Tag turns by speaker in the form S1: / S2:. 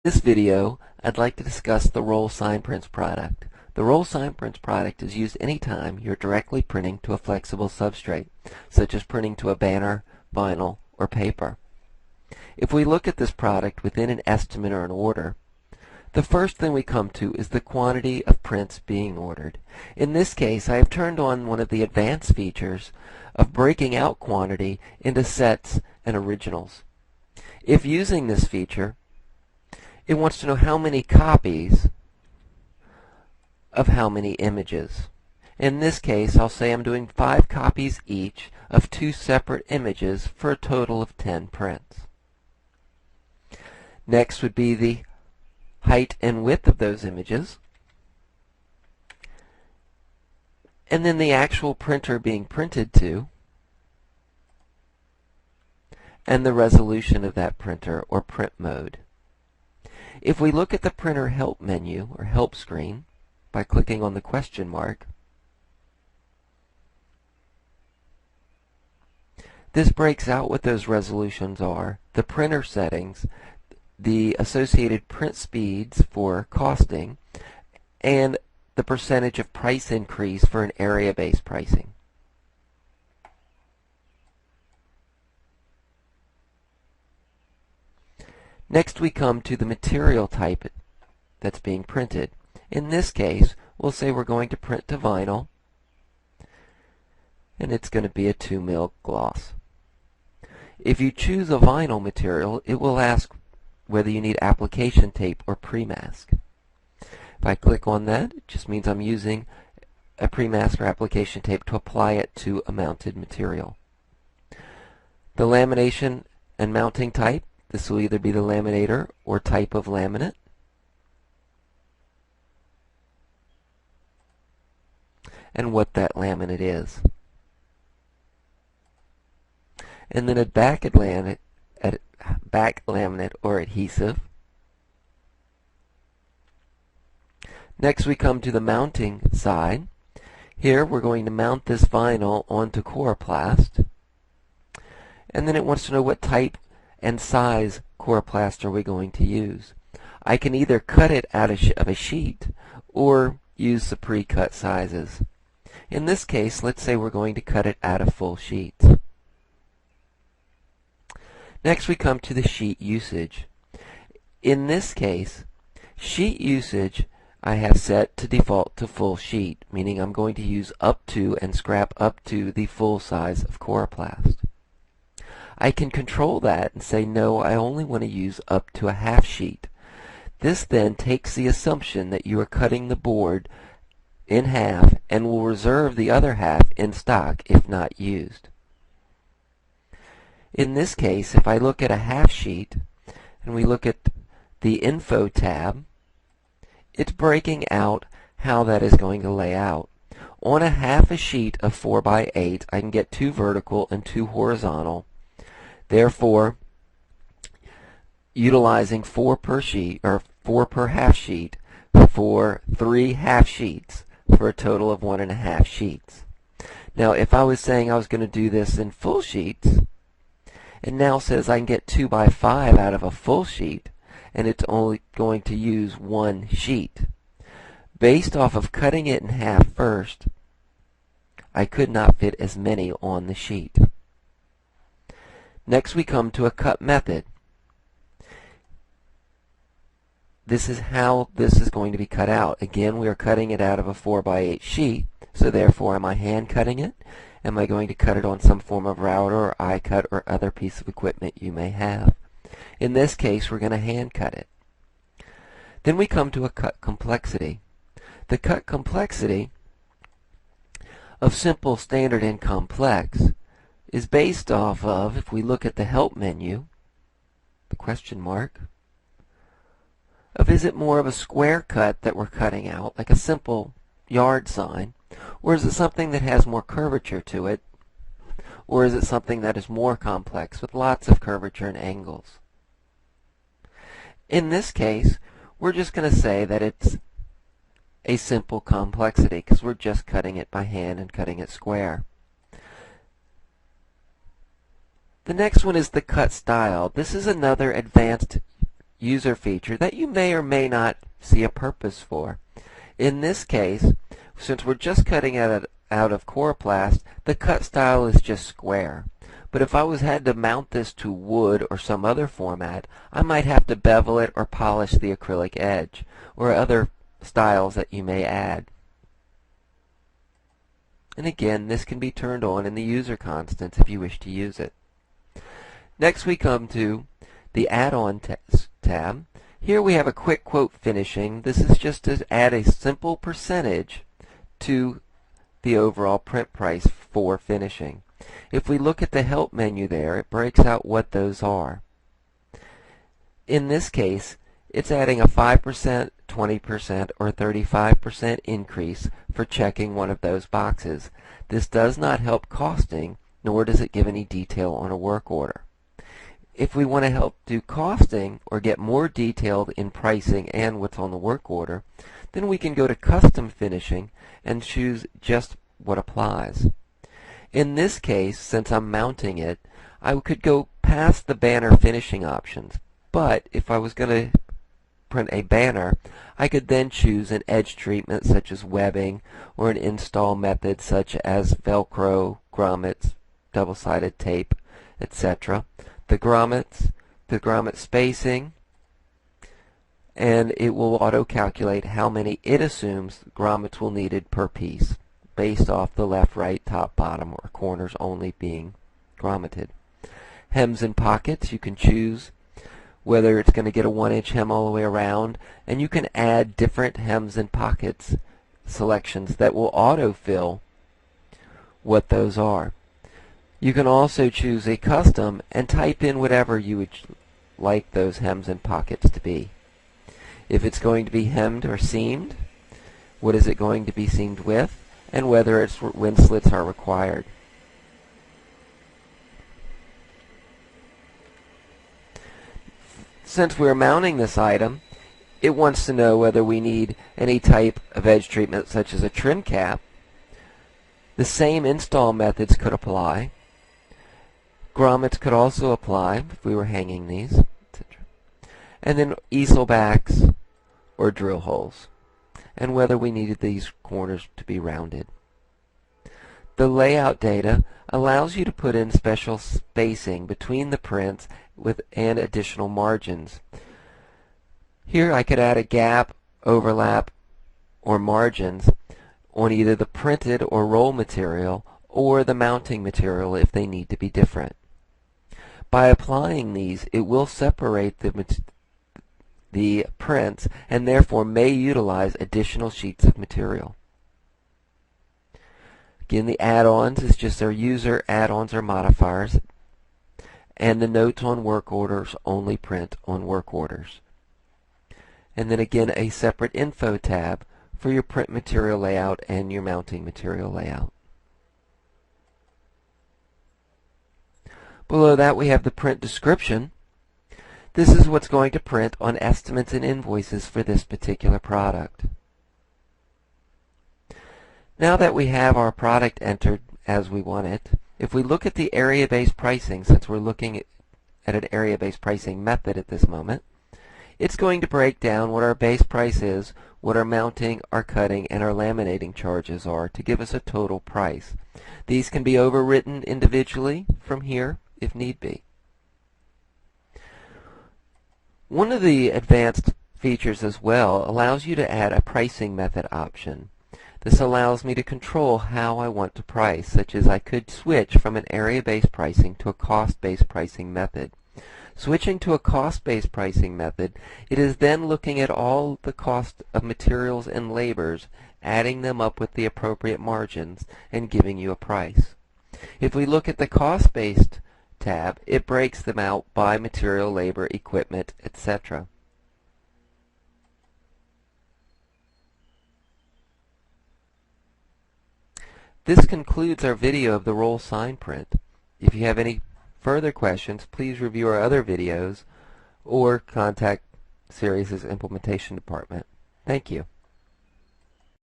S1: In this video, I'd like to discuss the Roll Sign Prints product. The Roll Sign Prints product is used anytime you're directly printing to a flexible substrate, such as printing to a banner, vinyl, or paper. If we look at this product within an estimate or an order, the first thing we come to is the quantity of prints being ordered. In this case, I have turned on one of the advanced features of breaking out quantity into sets and originals. If using this feature, it wants to know how many copies of how many images. In this case, I'll say I'm doing 5 copies each of 2 separate images for a total of 10 prints. Next would be the height and width of those images, and then the actual printer being printed to, and the resolution of that printer or print mode. If we look at the printer help menu or help screen by clicking on the question mark, this breaks out what those resolutions are, the printer settings, the associated print speeds for costing, and the percentage of price increase for an area-based pricing. Next we come to the material type that's being printed. In this case, we'll say we're going to print to vinyl, and it's going to be a 2 mil gloss. If you choose a vinyl material, it will ask whether you need application tape or pre-mask. If I click on that, it just means I'm using a pre-mask or application tape to apply it to a mounted material. The lamination and mounting type, this will either be the laminator or type of laminate. And what that laminate is. And then a back laminate or adhesive. Next we come to the mounting side. Here we're going to mount this vinyl onto Coroplast. And then it wants to know what type and size Coroplast are we going to use. I can either cut it out of a sheet or use the pre-cut sizes. In this case, let's say we're going to cut it out of full sheets. Next we come to the sheet usage. In this case, sheet usage I have set to default to full sheet, meaning I'm going to use up to and scrap up to the full size of Coroplast. I can control that and say no, I only want to use up to a half sheet. This then takes the assumption that you are cutting the board in half and will reserve the other half in stock if not used. In this case, if I look at a half sheet and we look at the info tab, it's breaking out how that is going to lay out. On a half a sheet of 4 by 8, I can get 2 vertical and 2 horizontal. Therefore, utilizing 4 per sheet or 4 per half sheet for 3 half sheets for a total of 1.5 sheets. Now, if I was saying I was going to do this in full sheets, it now says I can get 2 by 5 out of a full sheet, and it's only going to use 1 sheet. Based off of cutting it in half first, I could not fit as many on the sheet. Next we come to a cut method. This is how this is going to be cut out. Again, we are cutting it out of a 4 by 8 sheet, so therefore am I hand cutting it? Am I going to cut it on some form of router or iCut or other piece of equipment you may have? In this case, we're going to hand cut it. Then we come to a cut complexity. The cut complexity of simple, standard, and complex is based off of, if we look at the help menu, the question mark, of is it more of a square cut that we're cutting out, like a simple yard sign, or is it something that has more curvature to it, or is it something that is more complex with lots of curvature and angles? In this case, we're just going to say that it's a simple complexity because we're just cutting it by hand and cutting it square. The next one is the cut style. This is another advanced user feature that you may or may not see a purpose for. In this case, since we're just cutting out of Coroplast, the cut style is just square. But if I had to mount this to wood or some other format, I might have to bevel it or polish the acrylic edge, or other styles that you may add. And again, this can be turned on in the user constants if you wish to use it. Next we come to the add-on tab. Here we have a quick quote finishing. This is just to add a simple percentage to the overall print price for finishing. If we look at the help menu there, it breaks out what those are. In this case, it's adding a 5%, 20%, or 35% increase for checking one of those boxes. This does not help costing, nor does it give any detail on a work order. If we want to help do costing or get more detailed in pricing and what's on the work order, then we can go to Custom Finishing and choose just what applies. In this case, since I'm mounting it, I could go past the banner finishing options, but if I was going to print a banner, I could then choose an edge treatment such as webbing or an install method such as Velcro, grommets, double-sided tape, etc. The grommet spacing, and it will auto-calculate how many it assumes grommets will needed per piece based off the left, right, top, bottom, or corners only being grommeted. Hems and pockets, you can choose whether it's going to get a 1-inch hem all the way around, and you can add different hems and pockets selections that will autofill what those are. You can also choose a custom and type in whatever you would like those hems and pockets to be. If it's going to be hemmed or seamed, what is it going to be seamed with, and whether its wind slits are required. Since we're mounting this item, it wants to know whether we need any type of edge treatment such as a trim cap. The same install methods could apply. Grommets could also apply if we were hanging these, etc. And then easel backs or drill holes, and whether we needed these corners to be rounded. The layout data allows you to put in special spacing between the prints and additional margins. Here I could add a gap, overlap, or margins on either the printed or roll material or the mounting material if they need to be different. By applying these, it will separate the prints and therefore may utilize additional sheets of material. Again, the add-ons is just our user add-ons or modifiers, and the notes on work orders only print on work orders. And then again, a separate info tab for your print material layout and your mounting material layout. Below that we have the print description. This is what's going to print on estimates and invoices for this particular product. Now that we have our product entered as we want it, if we look at the area-based pricing, since we're looking at an area-based pricing method at this moment, it's going to break down what our base price is, what our mounting, our cutting, and our laminating charges are to give us a total price. These can be overwritten individually from here if need be. One of the advanced features as well allows you to add a pricing method option. This allows me to control how I want to price, such as I could switch from an area-based pricing to a cost-based pricing method. Switching to a cost-based pricing method, it is then looking at all the cost of materials and labors, adding them up with the appropriate margins, and giving you a price. If we look at the cost-based tab, it breaks them out by material, labor, equipment, etc. This concludes our video of the roll sign print. If you have any further questions, please review our other videos or contact Ceres' implementation department. Thank you.